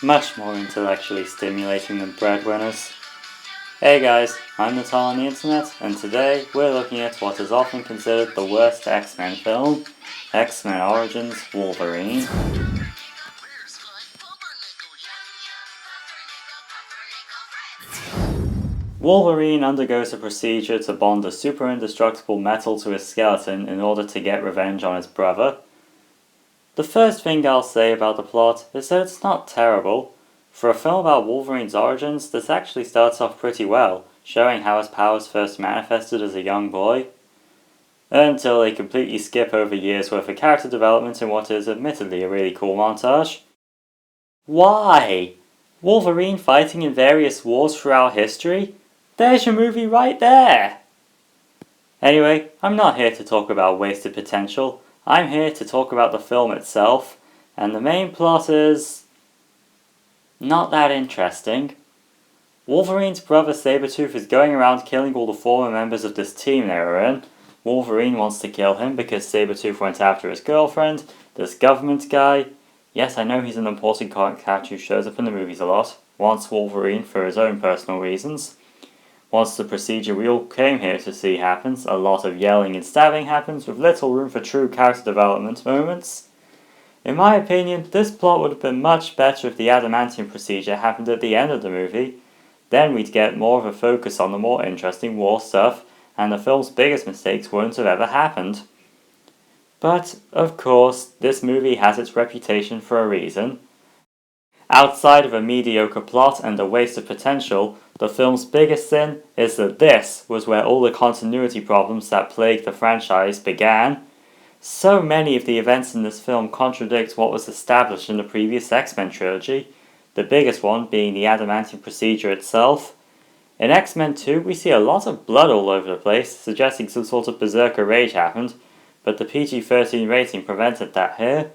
much more intellectually stimulating than breadwinners. Hey guys, I'm Natal on the internet, and today we're looking at what is often considered the worst X-Men film, X-Men Origins Wolverine. Wolverine undergoes a procedure to bond a super indestructible metal to his skeleton in order to get revenge on his brother. The first thing I'll say about the plot is that it's not terrible. For a film about Wolverine's origins, this actually starts off pretty well, showing how his powers first manifested as a young boy, until they completely skip over years worth of character development in what is admittedly a really cool montage. Why? Wolverine fighting in various wars throughout history? There's your movie right there! Anyway, I'm not here to talk about wasted potential. I'm here to talk about the film itself, and the main plot is not that interesting. Wolverine's brother Sabretooth is going around killing all the former members of this team they were in. Wolverine wants to kill him because Sabretooth went after his girlfriend, this government guy. Yes, I know he's an important character who shows up in the movies a lot, wants Wolverine for his own personal reasons. Once the procedure we all came here to see happens, a lot of yelling and stabbing happens with little room for true character development moments. In my opinion, this plot would have been much better if the adamantium procedure happened at the end of the movie. Then we'd get more of a focus on the more interesting war stuff, and the film's biggest mistakes wouldn't have ever happened. But, of course, this movie has its reputation for a reason. Outside of a mediocre plot and a waste of potential, the film's biggest sin is that this was where all the continuity problems that plagued the franchise began. So many of the events in this film contradict what was established in the previous X-Men trilogy, the biggest one being the adamantium procedure itself. In X-Men 2, we see a lot of blood all over the place, suggesting some sort of berserker rage happened, but the PG-13 rating prevented that here.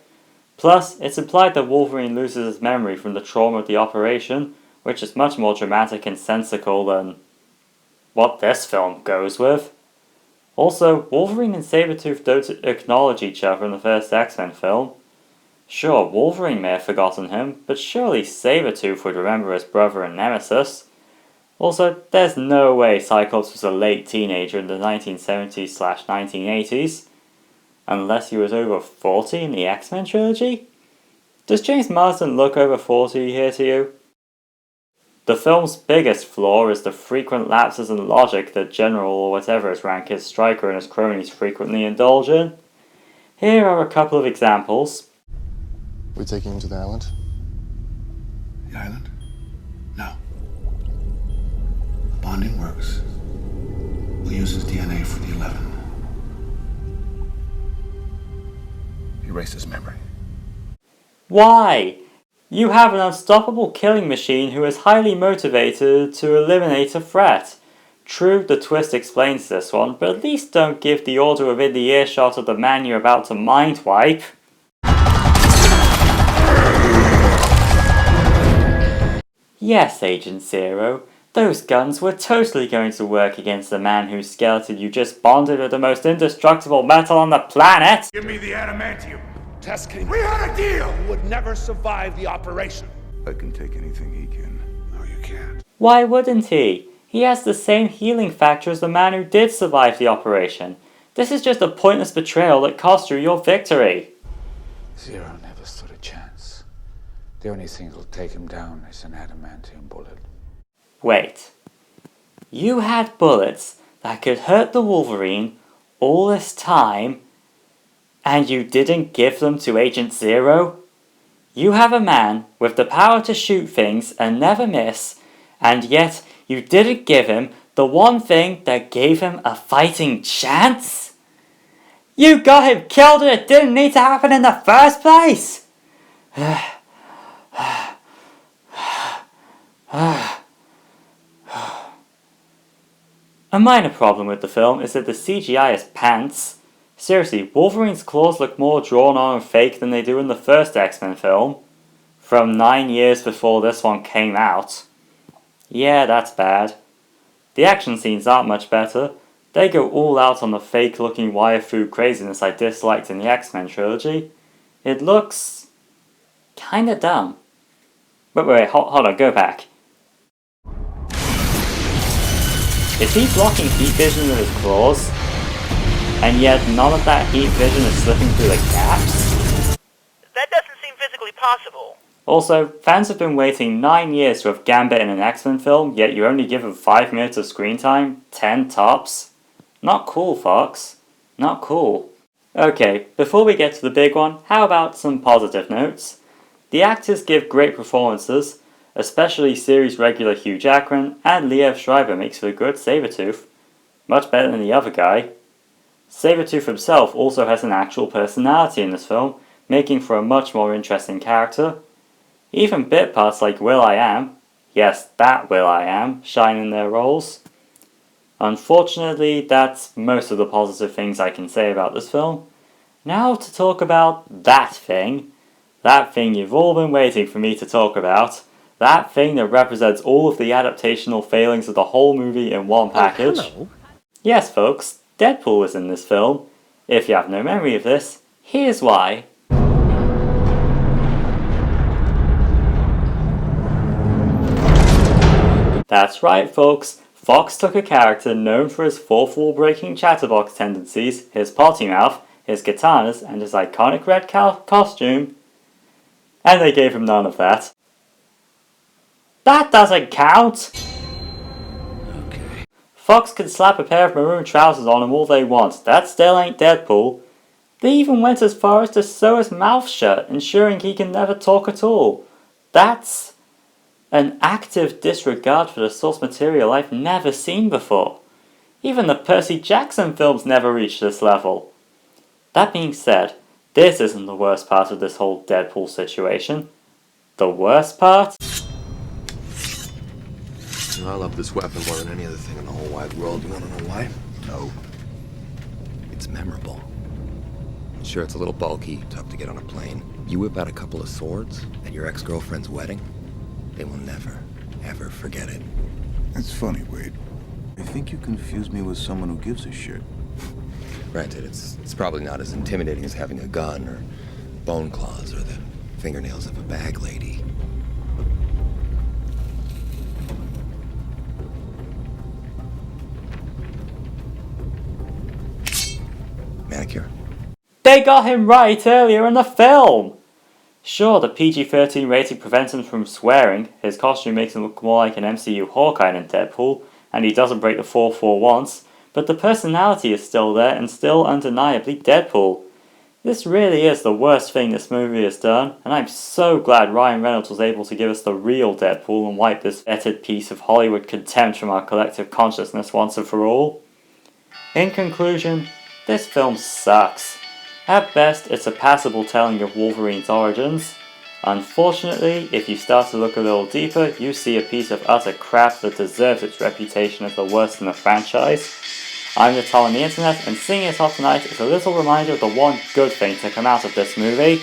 Plus, it's implied that Wolverine loses his memory from the trauma of the operation, which is much more dramatic and sensical than what this film goes with. Also, Wolverine and Sabretooth don't acknowledge each other in the first X-Men film. Sure, Wolverine may have forgotten him, but surely Sabretooth would remember his brother and nemesis. Also, there's no way Cyclops was a late teenager in the 1970s/1980s. Unless he was over 40 in the X-Men trilogy? Does James Marsden look over 40 here to you? The film's biggest flaw is the frequent lapses in logic that General or whatever his rank is, Stryker and his cronies frequently indulge in. Here are a couple of examples. We taking him to the island? The island? No. The bonding works. We'll use his DNA for the 11. Erase his memory. Why? You have an unstoppable killing machine who is highly motivated to eliminate a threat. True, the twist explains this one, but at least don't give the order within the earshot of the man you're about to mind wipe. Yes, Agent Zero, those guns were totally going to work against the man whose skeleton you just bonded with the most indestructible metal on the planet! Give me the adamantium. Test King. We had a deal! He would never survive the operation. I can take anything he can. No, you can't. Why wouldn't he? He has the same healing factor as the man who did survive the operation. This is just a pointless betrayal that cost you your victory. Zero never stood a chance. The only thing that'll take him down is an adamantium bullet. Wait. You had bullets that could hurt the Wolverine all this time, and you didn't give them to Agent Zero? You have a man with the power to shoot things and never miss, and yet you didn't give him the one thing that gave him a fighting chance? You got him killed and it didn't need to happen in the first place! A minor problem with the film is that the CGI is pants. Seriously, Wolverine's claws look more drawn on and fake than they do in the first X-Men film, from 9 years before this one came out. Yeah, that's bad. The action scenes aren't much better. They go all out on the fake looking wire food craziness I disliked in the X-Men trilogy. It looks kinda dumb. Wait, hold on, go back. Is he blocking heat vision with his claws? And yet none of that heat vision is slipping through the gaps? That doesn't seem physically possible. Also, fans have been waiting 9 years to have Gambit in an X-Men film, yet you only give him 5 minutes of screen time? 10 tops? Not cool, Fox. Not cool. Okay, before we get to the big one, how about some positive notes? The actors give great performances, especially series regular Hugh Jackman, and Liev Schreiber makes for a good Sabretooth. Much better than the other guy. Sabretooth himself also has an actual personality in this film, making for a much more interesting character. Even bit parts like Will.i.am, yes, that Will.i.am, shine in their roles. Unfortunately, that's most of the positive things I can say about this film. Now to talk about that thing you've all been waiting for me to talk about, that thing that represents all of the adaptational failings of the whole movie in one package. Hello. Yes, folks, Deadpool is in this film. If you have no memory of this, here's why. That's right, folks. Fox took a character known for his fourth wall breaking chatterbox tendencies, his potty mouth, his katanas, and his iconic red costume, and they gave him none of that. That doesn't count! Okay. Fox can slap a pair of maroon trousers on him all they want, that still ain't Deadpool. They even went as far as to sew his mouth shut, ensuring he can never talk at all. That's an active disregard for the source material I've never seen before. Even the Percy Jackson films never reached this level. That being said, this isn't the worst part of this whole Deadpool situation. The worst part? I love this weapon more than any other thing in the whole wide world. You want to know why? No. It's memorable. Sure, it's a little bulky, tough to get on a plane. You whip out a couple of swords at your ex-girlfriend's wedding, they will never, ever forget it. That's funny, Wade. I think you confuse me with someone who gives a shit. Granted, it's probably not as intimidating as having a gun or bone claws or the fingernails of a bag lady. Manicure. They got him right earlier in the film! Sure, the PG-13 rating prevents him from swearing, his costume makes him look more like an MCU Hawkeye than Deadpool, and he doesn't break the 4-4 once, but the personality is still there and still undeniably Deadpool. This really is the worst thing this movie has done, and I'm so glad Ryan Reynolds was able to give us the real Deadpool and wipe this fetid piece of Hollywood contempt from our collective consciousness once and for all. In conclusion, this film sucks. At best, it's a passable telling of Wolverine's origins. Unfortunately, if you start to look a little deeper, you see a piece of utter crap that deserves its reputation as the worst in the franchise. I'm the Tom on the internet, and singing it off tonight is a little reminder of the one good thing to come out of this movie.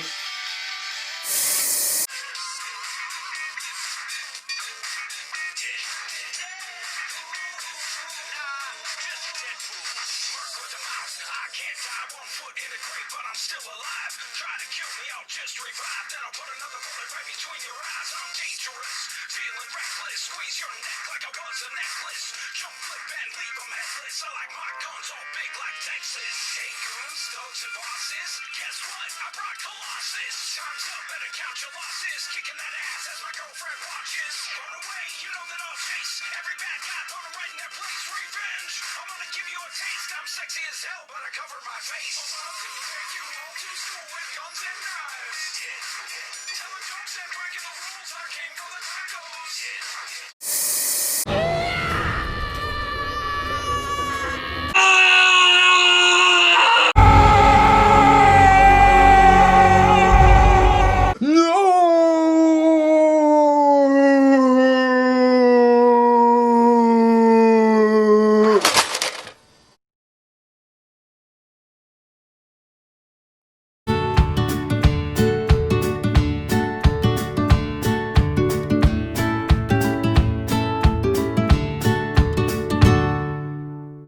I'm sexy as hell, but I cover my face. Take you all to school with guns and knives. Tell a jokes and